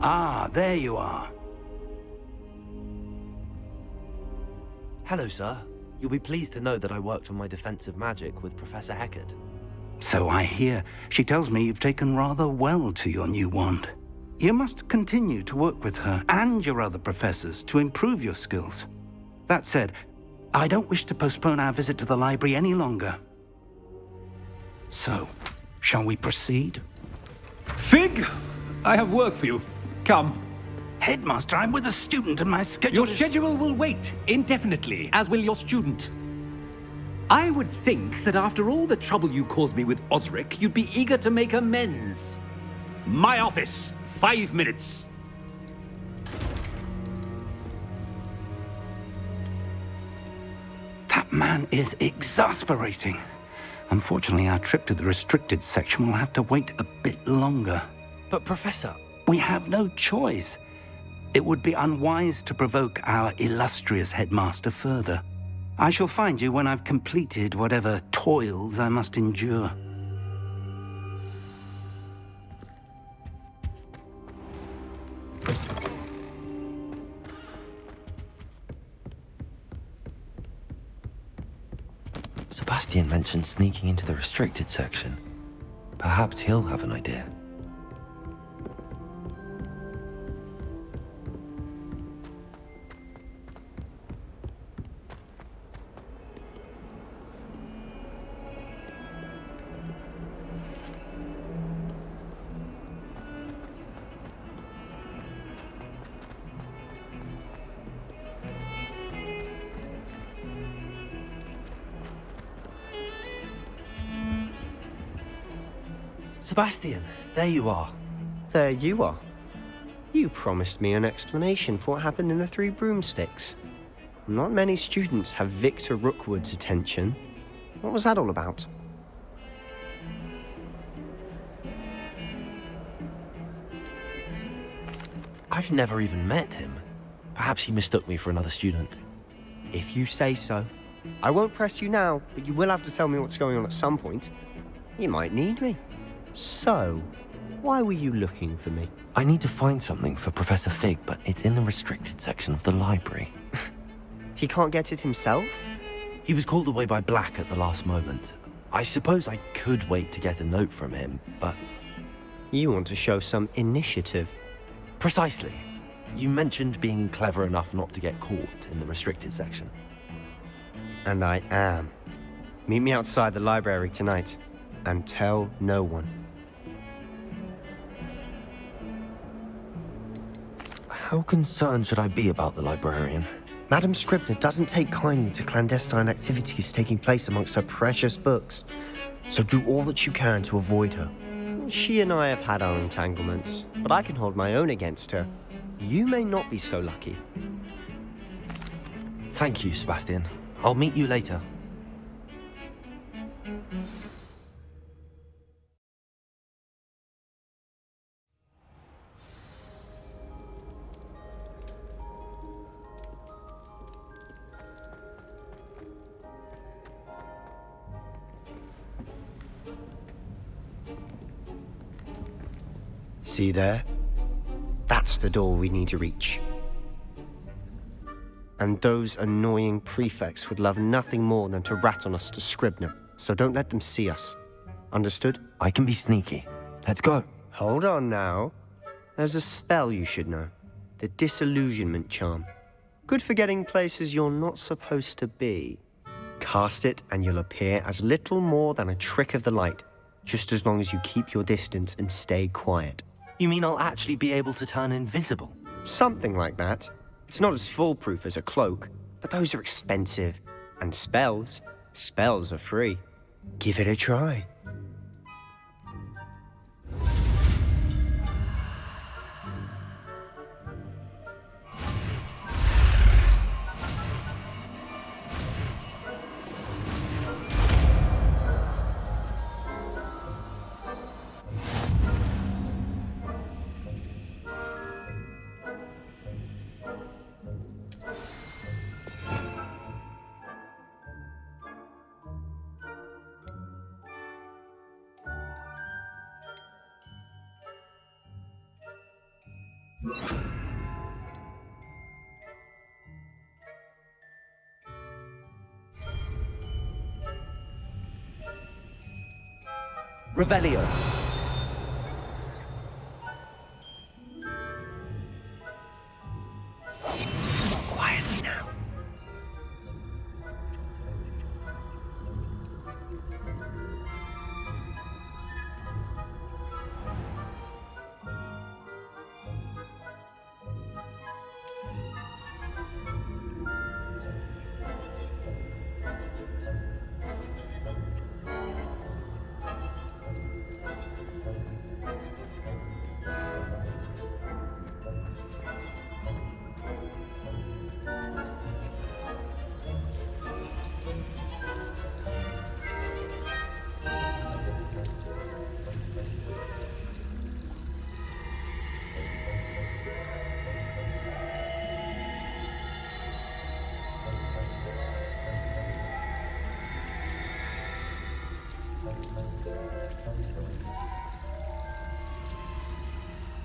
Ah, there you are. Hello, sir. You'll be pleased to know that I worked on my defensive magic with Professor Heckert. So I hear. She tells me you've taken rather well to your new wand. You must continue to work with her and your other professors to improve your skills. That said, I don't wish to postpone our visit to the library any longer. So, shall we proceed? Fig! I have work for you. Come. Headmaster, I'm with a student and my schedule Your is... schedule will wait indefinitely, as will your student. I would think that after all the trouble you caused me with Osric, you'd be eager to make amends. My office, 5 minutes. That man is exasperating. Unfortunately, our trip to the restricted section will have to wait a bit longer. But Professor... We have no choice. It would be unwise to provoke our illustrious headmaster further. I shall find you when I've completed whatever toils I must endure. Sebastian mentioned sneaking into the restricted section. Perhaps he'll have an idea. Sebastian, there you are. There you are. You promised me an explanation for what happened in the Three Broomsticks. Not many students have Victor Rookwood's attention. What was that all about? I've never even met him. Perhaps he mistook me for another student. If you say so. I won't press you now, but you will have to tell me what's going on at some point. You might need me. So, why were you looking for me? I need to find something for Professor Fig, but it's in the restricted section of the library. He can't get it himself? He was called away by Black at the last moment. I suppose I could wait to get a note from him, but... You want to show some initiative. Precisely. You mentioned being clever enough not to get caught in the restricted section. And I am. Meet me outside the library tonight, and tell no one. How concerned should I be about the librarian? Madam Scribner doesn't take kindly to clandestine activities taking place amongst her precious books, so do all that you can to avoid her. She and I have had our entanglements, but I can hold my own against her. You may not be so lucky. Thank you, Sebastian. I'll meet you later. See there? That's the door we need to reach. And those annoying prefects would love nothing more than to rat on us to Scribner, so don't let them see us. Understood? I can be sneaky. Let's go. Hold on now. There's a spell you should know. The Disillusionment Charm. Good for getting places you're not supposed to be. Cast it and you'll appear as little more than a trick of the light, just as long as you keep your distance and stay quiet. You mean I'll actually be able to turn invisible? Something like that. It's not as foolproof as a cloak, but those are expensive. And spells are free. Give it a try. Revelio. Quietly now.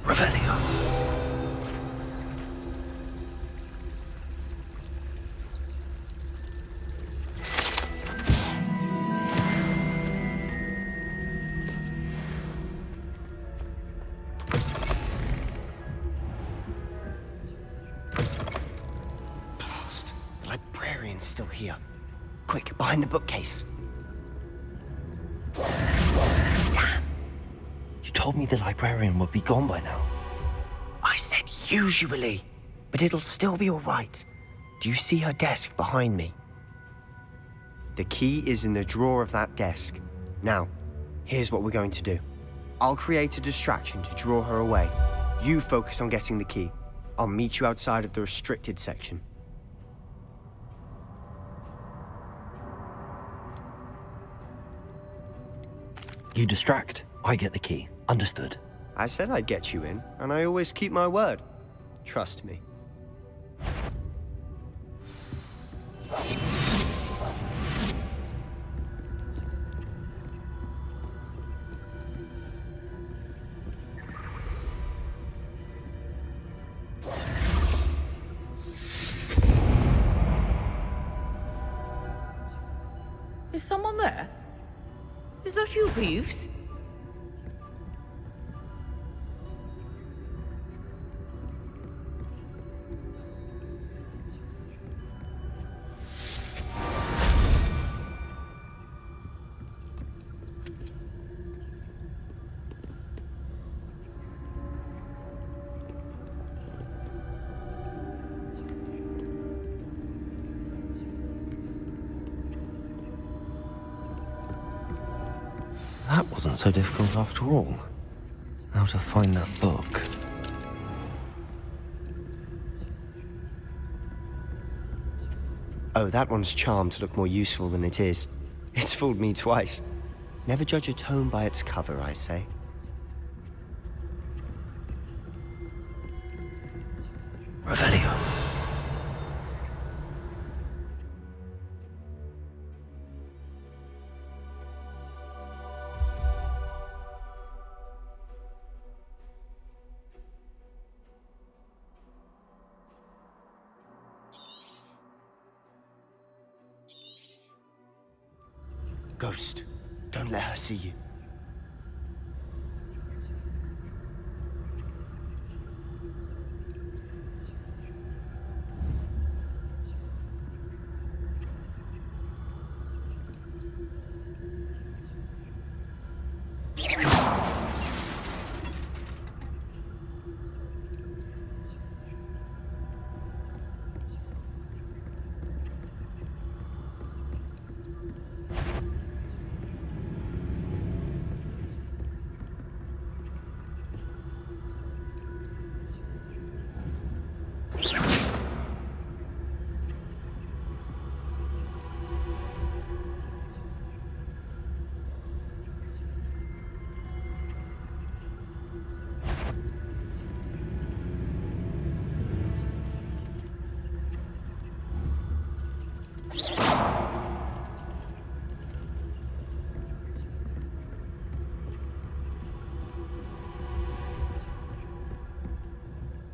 Revelio. Blast. The librarian's still here. Quick, behind the bookcase. You told me the librarian would be gone by now. I said usually, but it'll still be all right. Do you see her desk behind me? The key is in the drawer of that desk. Now, here's what we're going to do. I'll create a distraction to draw her away. You focus on getting the key. I'll meet you outside of the restricted section. You distract, I get the key. Understood. I said I'd get you in, and I always keep my word. Trust me. Is someone there? Is that you, Peeves? That wasn't so difficult after all. Now to find that book. Oh, that one's charmed to look more useful than it is. It's fooled me twice. Never judge a tome by its cover, I say. Revelio. Ghost, don't let her see you.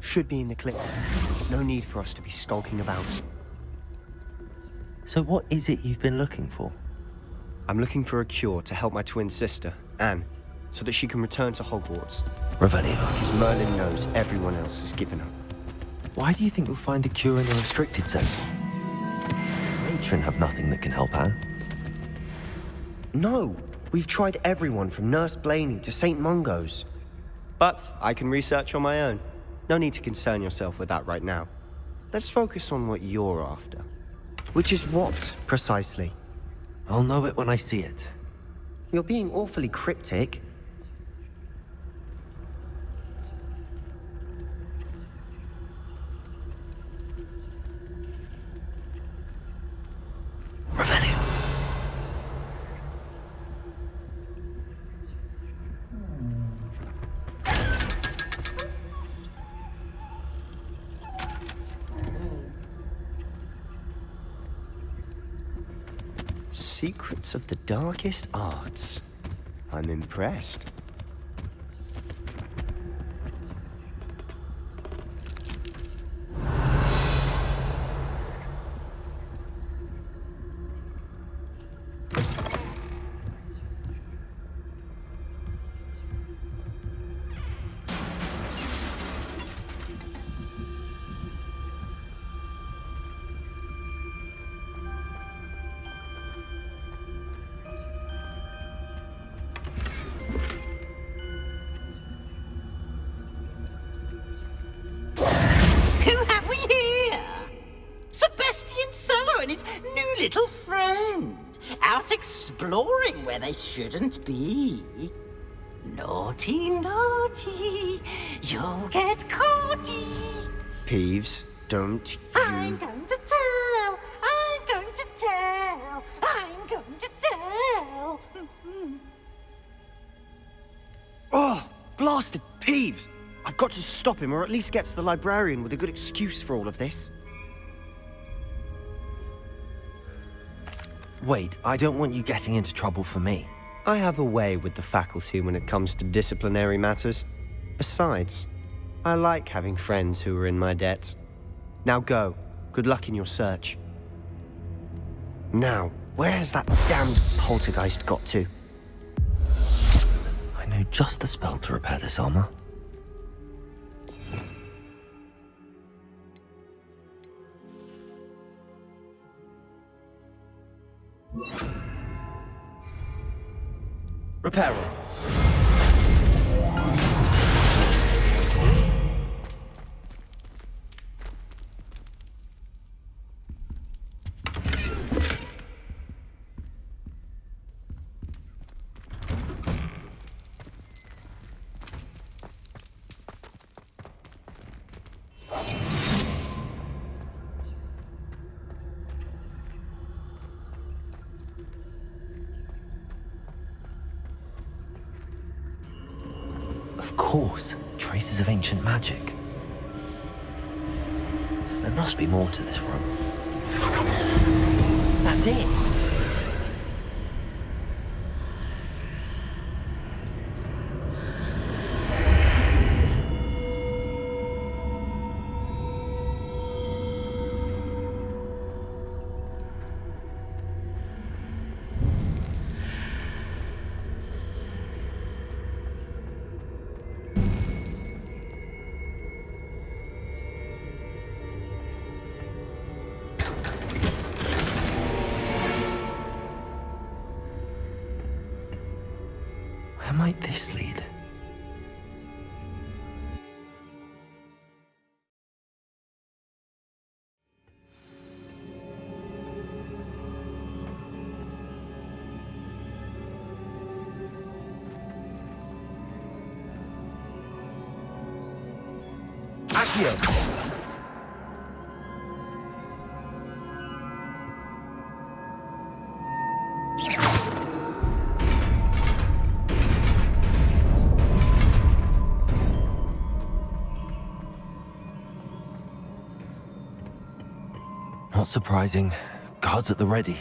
Should be in the clip. There's no need for us to be skulking about. So what is it you've been looking for? I'm looking for a cure to help my twin sister. Anne, so that she can return to Hogwarts. Revelio. Because Merlin knows everyone else has given up. Why do you think you'll find a cure in the restricted zone? Matron have nothing that can help Anne. No! We've tried everyone from Nurse Blaney to St. Mungo's. But I can research on my own. No need to concern yourself with that right now. Let's focus on what you're after. Which is what, precisely? I'll know it when I see it. You're being awfully cryptic. Revelio. Secrets of the darkest arts. I'm impressed. Who have we here? Sebastian Sallow and his new little friend. Out exploring where they shouldn't be. Naughty, naughty. You'll get caughty. Peeves, don't you... I'm going to tell. I'm going to tell. I'm going to tell. Oh, blasted Peeves! I've got to stop him, or at least get to the librarian with a good excuse for all of this. Wait, I don't want you getting into trouble for me. I have a way with the faculty when it comes to disciplinary matters. Besides, I like having friends who are in my debt. Now go. Good luck in your search. Now, where's that damned poltergeist got to? I know just the spell to repair this armor. Repair room. Of course, traces of ancient magic. There must be more to this room. That's it! Where might this lead? Accio! Not surprising. Guards at the ready.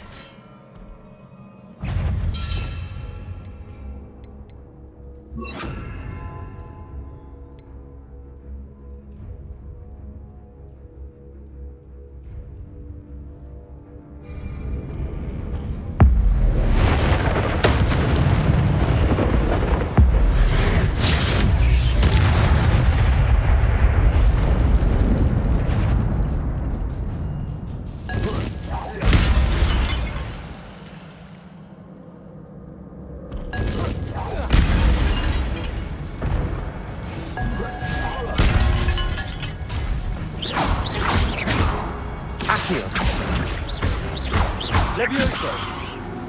Levioso!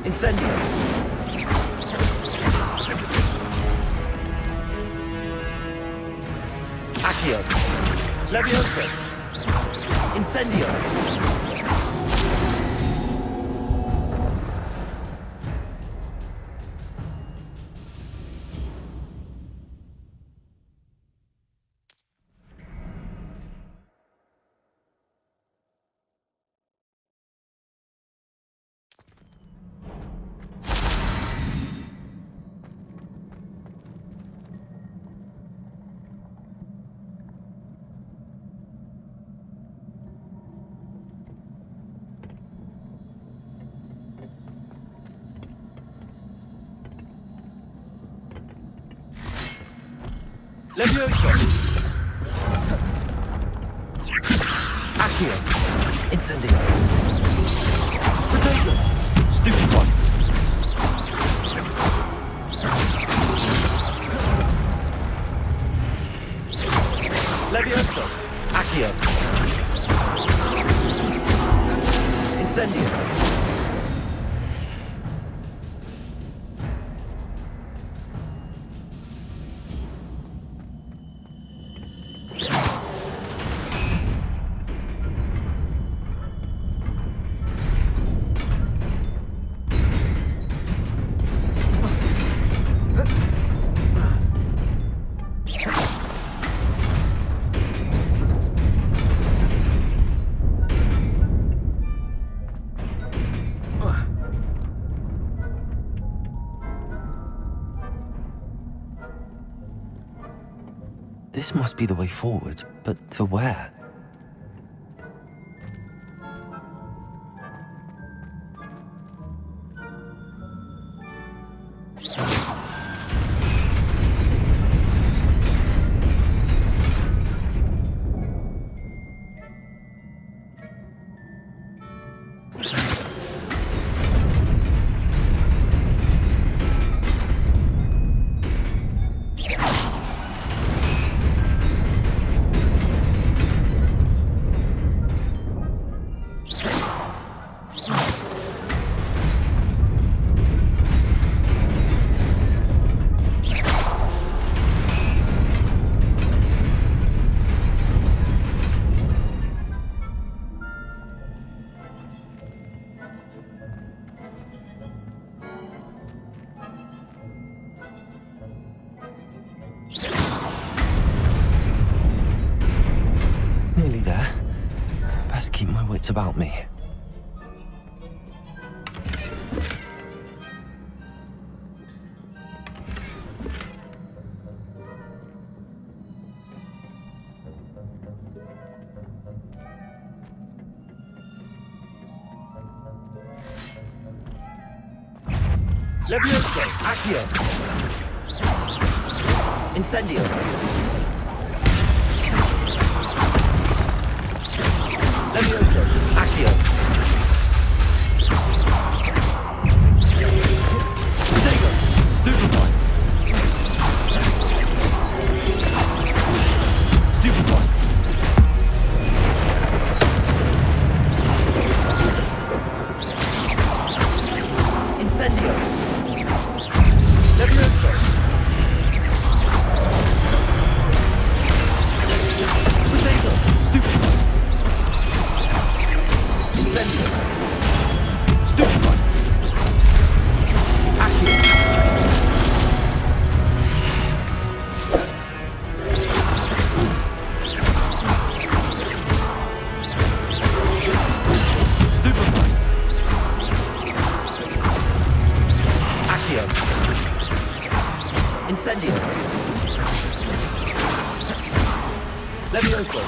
Incendio! Accio! Levioso! Incendio! Levioso! Accio! Incendio! Potato! Stupid one! Levioso! Accio! Incendio! This must be the way forward, but to where? Nearly there. Best keep my wits about me. Levioso! Accio! Incendio! Levioso! Accio! Potato! Stupefy! Stupefy! Incendio! Levioso! Potato! Stupefy! Incendio! Stupefy! Accio! Stupefy! Accio! Incendio! Levioso!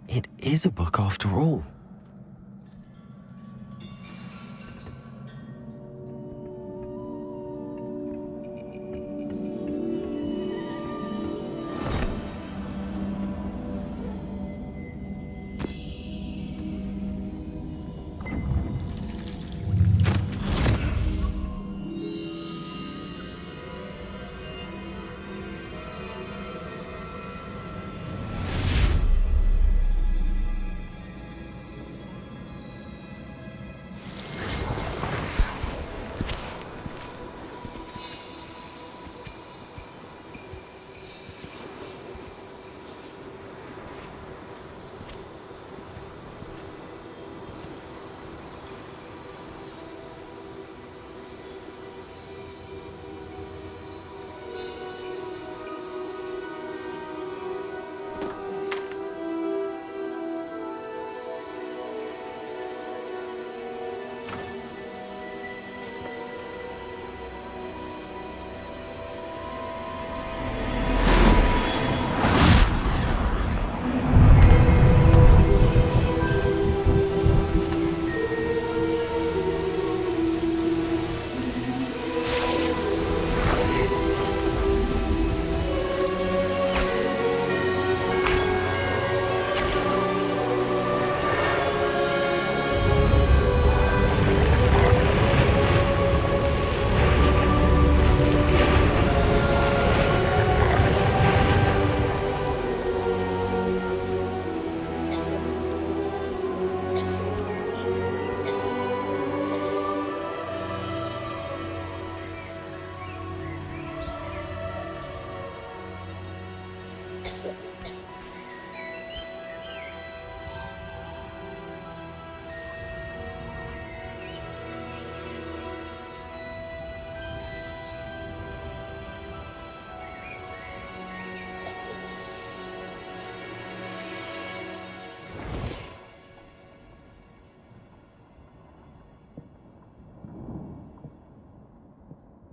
It is a book after all.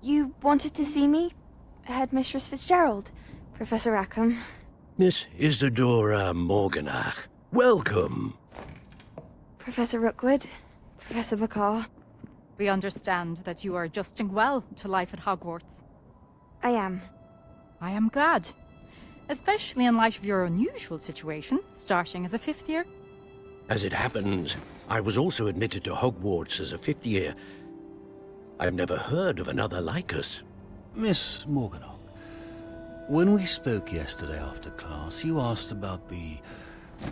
You wanted to see me? Headmistress Fitzgerald, Professor Rackham. Miss Isadora Morganach, welcome. Professor Rookwood, Professor Bakar. We understand that you are adjusting well to life at Hogwarts. I am. I am glad. Especially in light of your unusual situation, starting as a 5th year. As it happens, I was also admitted to Hogwarts as a 5th year. I've never heard of another like us. Miss Morganach, when we spoke yesterday after class, you asked about the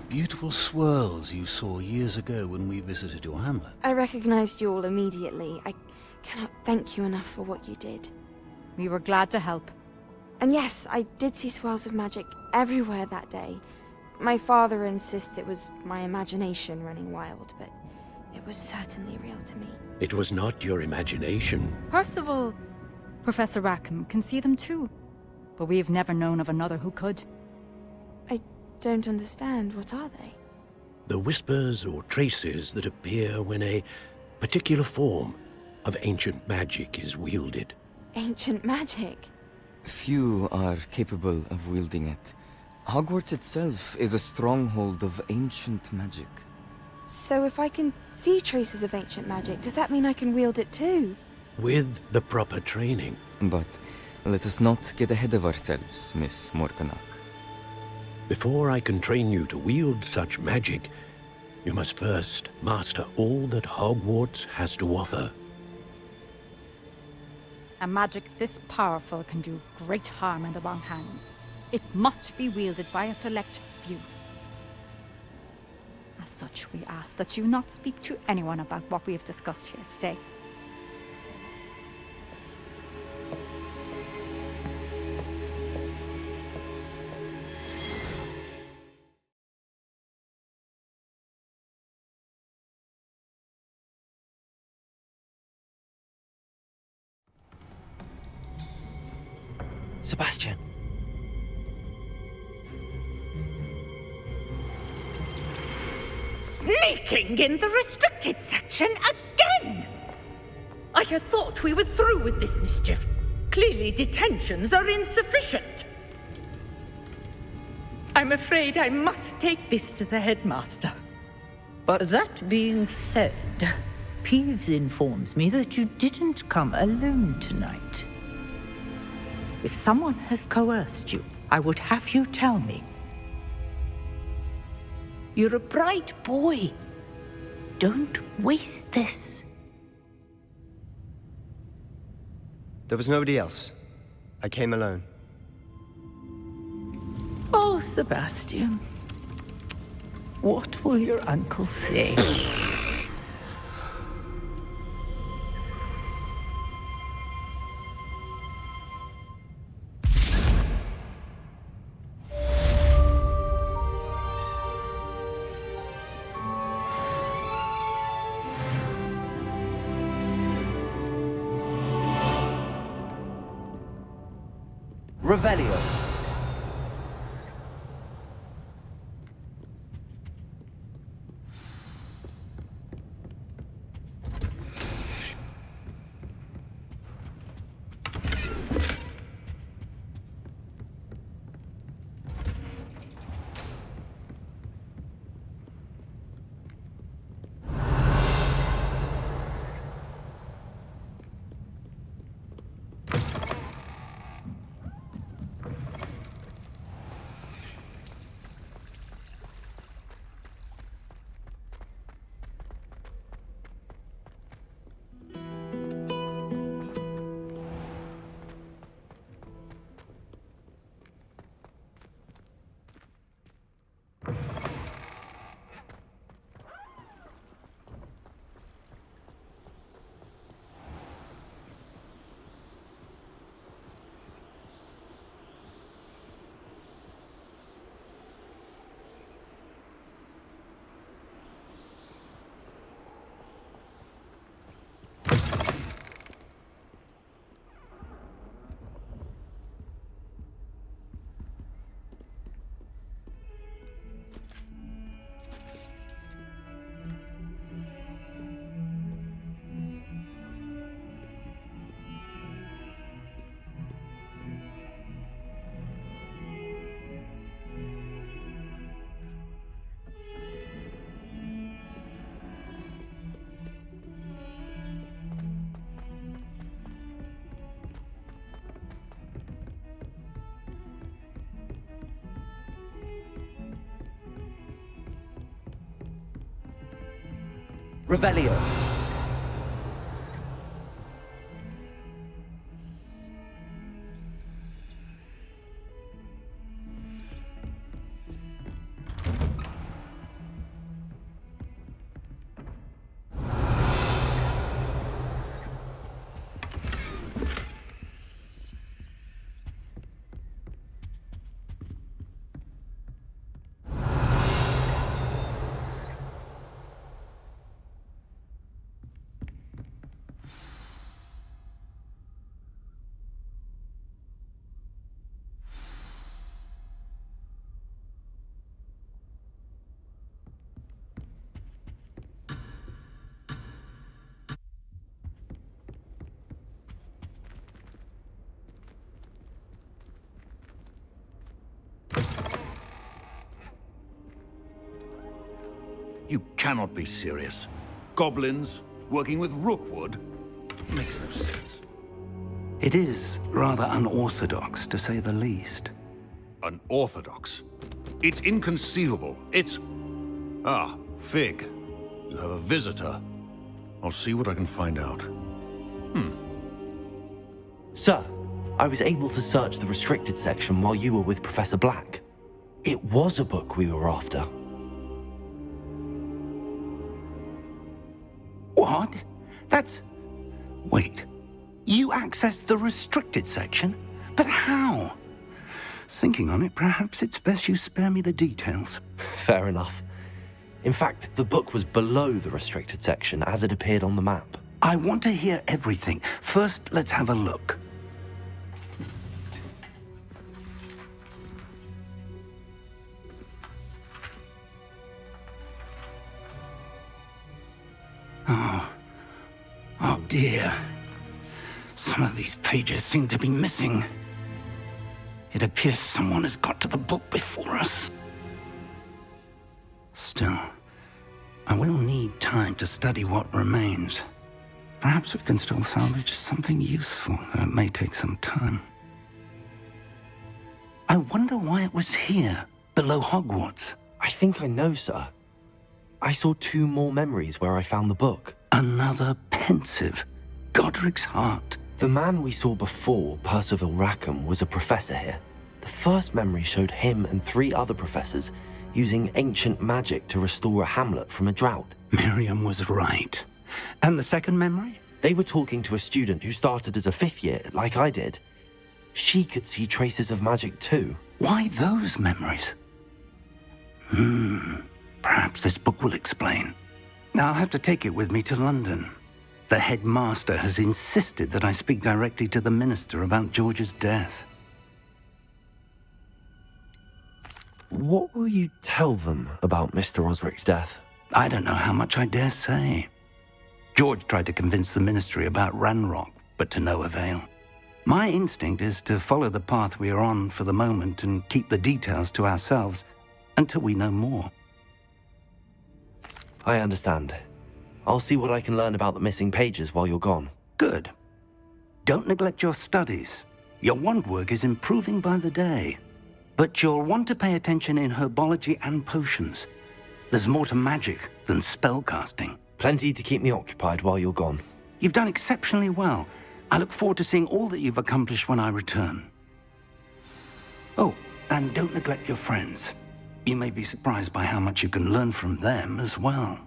beautiful swirls you saw years ago when we visited your hamlet. I recognized you all immediately. I cannot thank you enough for what you did. We were glad to help. And yes, I did see swirls of magic everywhere that day. My father insists it was my imagination running wild, but it was certainly real to me. It was not your imagination. Percival, Professor Rackham can see them too. But we've never known of another who could. I don't understand. What are they? The whispers or traces that appear when a particular form of ancient magic is wielded. Ancient magic? Few are capable of wielding it. Hogwarts itself is a stronghold of ancient magic. So if I can see traces of ancient magic, does that mean I can wield it too? With the proper training. But let us not get ahead of ourselves, Miss Morganach. Before I can train you to wield such magic, you must first master all that Hogwarts has to offer. A magic this powerful can do great harm in the wrong hands. It must be wielded by a select few. As such, we ask that you not speak to anyone about what we have discussed here today. Sebastian. Sneaking in the restricted section again! I had thought we were through with this mischief. Clearly detentions are insufficient. I'm afraid I must take this to the headmaster. But That being said, Peeves informs me that you didn't come alone tonight. If someone has coerced you, I would have you tell me. You're a bright boy. Don't waste this. there was nobody else. I came alone. Oh, Sebastian. What will your uncle say? Revelio. Revelio. You cannot be serious. Goblins working with Rookwood? Makes no sense. It is rather unorthodox, to say the least. Unorthodox? It's inconceivable. It's... Ah, Fig. You have a visitor. I'll see what I can find out. Sir, I was able to search the restricted section while you were with Professor Black. It was a book we were after. What? That's... Wait. You accessed the restricted section? But how? Thinking on it, perhaps it's best you spare me the details. Fair enough. In fact, the book was below the restricted section as it appeared on the map. I want to hear everything. First, let's have a look. Oh dear. Some of these pages seem to be missing. It appears someone has got to the book before us. Still, I will need time to study what remains. Perhaps we can still salvage something useful, though it may take some time. I wonder why it was here, below Hogwarts. I think I know, sir. I saw 2 more memories where I found the book. Another pensive. Godric's heart. The man we saw before, Percival Rackham, was a professor here. The first memory showed him and 3 other professors using ancient magic to restore a hamlet from a drought. Miriam was right. And the second memory? They were talking to a student who started as a 5th year, like I did. She could see traces of magic too. Why those memories? Perhaps this book will explain. I'll have to take it with me to London. The headmaster has insisted that I speak directly to the minister about George's death. What will you tell them about Mr. Osric's death? I don't know how much I dare say. George tried to convince the ministry about Ranrock, but to no avail. My instinct is to follow the path we are on for the moment and keep the details to ourselves until we know more. I understand. I'll see what I can learn about the missing pages while you're gone. Good. Don't neglect your studies. Your wand work is improving by the day. But you'll want to pay attention in herbology and potions. There's more to magic than spellcasting. Plenty to keep me occupied while you're gone. You've done exceptionally well. I look forward to seeing all that you've accomplished when I return. Oh, and don't neglect your friends. You may be surprised by how much you can learn from them as well.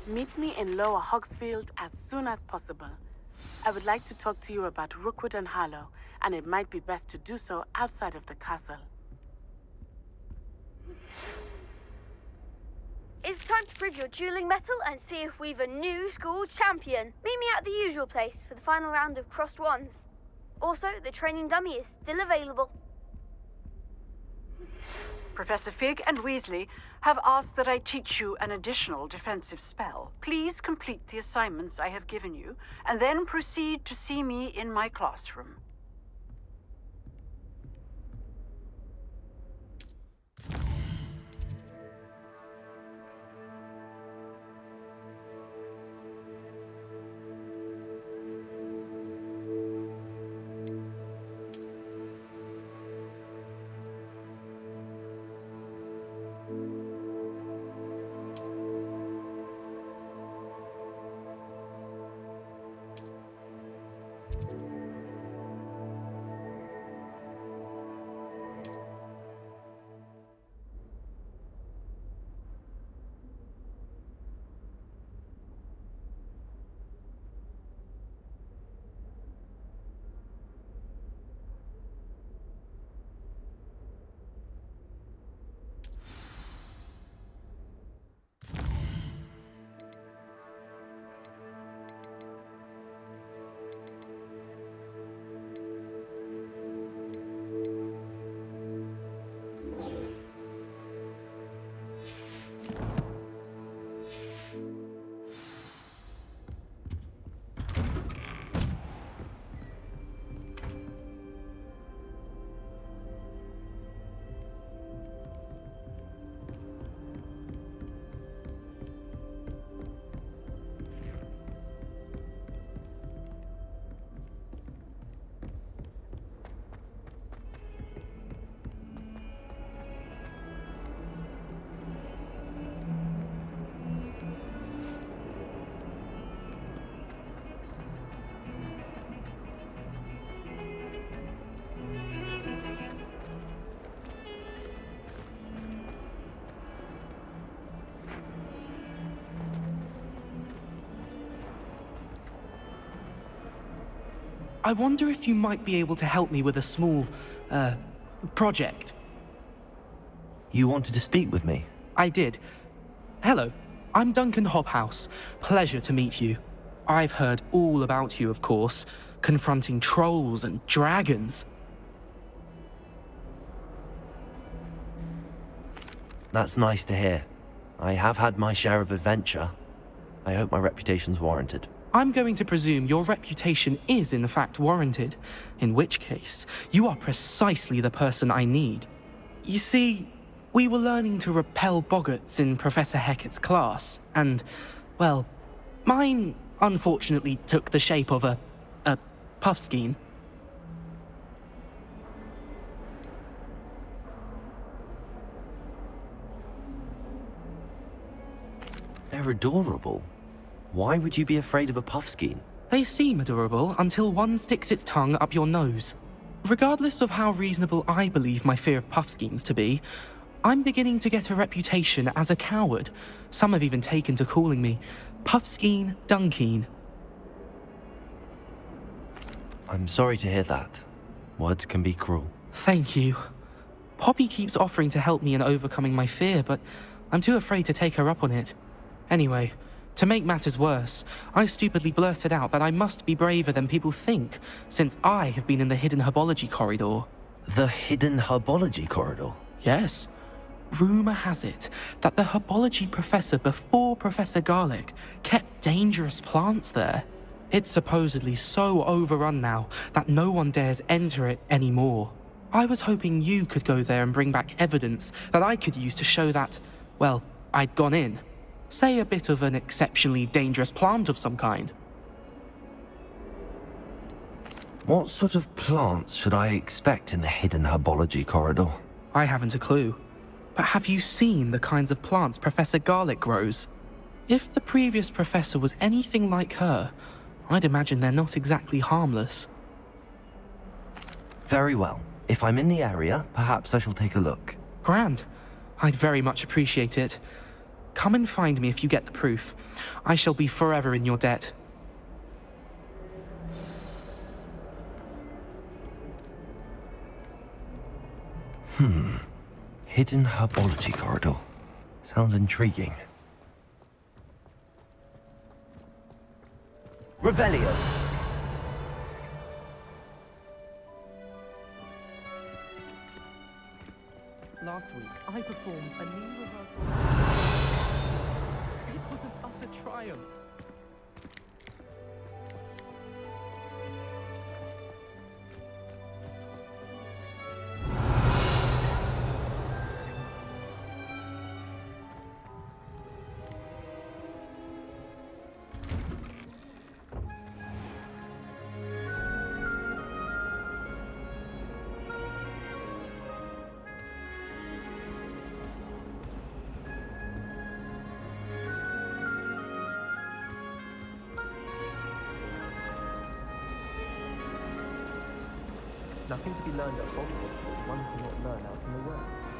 Meet me in Lower Hogsfield as soon as possible. I would like to talk to you about Rookwood and Harlow, and it might be best to do so outside of the castle. It's time to prove your dueling mettle and see if we've a new school champion. Meet me at the usual place for the final round of crossed wands. Also, the training dummy is still available. Professor Fig and Weasley have asked that I teach you an additional defensive spell. Please complete the assignments I have given you, and then proceed to see me in my classroom. I wonder if you might be able to help me with a small, project. You wanted to speak with me? I did. Hello, I'm Duncan Hobhouse. Pleasure to meet you. I've heard all about you, of course, confronting trolls and dragons. That's nice to hear. I have had my share of adventure. I hope my reputation's warranted. I'm going to presume your reputation is in fact warranted, in which case, you are precisely the person I need. You see, we were learning to repel boggarts in Professor Hecat's class, and, well, mine unfortunately took the shape of a puffskein. They're adorable. Why would you be afraid of a puffskein? They seem adorable until one sticks its tongue up your nose. Regardless of how reasonable I believe my fear of puffskeins to be, I'm beginning to get a reputation as a coward. Some have even taken to calling me Puffskein Dunkeen. I'm sorry to hear that. Words can be cruel. Thank you. Poppy keeps offering to help me in overcoming my fear, but I'm too afraid to take her up on it. Anyway, To make matters worse, I stupidly blurted out that I must be braver than people think, since I have been in the hidden herbology corridor. The hidden herbology corridor? Yes. Rumour has it that the herbology professor before Professor Garlic kept dangerous plants there. It's supposedly so overrun now that no one dares enter it anymore. I was hoping you could go there and bring back evidence that I could use to show that, well, I'd gone in. Say a bit of an exceptionally dangerous plant of some kind. What sort of plants should I expect in the hidden herbology corridor? I haven't a clue. But have you seen the kinds of plants Professor Garlic grows? If the previous professor was anything like her, I'd imagine they're not exactly harmless. Very well. If I'm in the area, perhaps I shall take a look. Grand. I'd very much appreciate it. Come and find me if you get the proof. I shall be forever in your debt. Hidden herbology corridor. Sounds intriguing. Revelio! Last week, I performed a new rehearsal. It was an utter triumph. Nothing to be learned at Hogwarts that one cannot learn out in the world.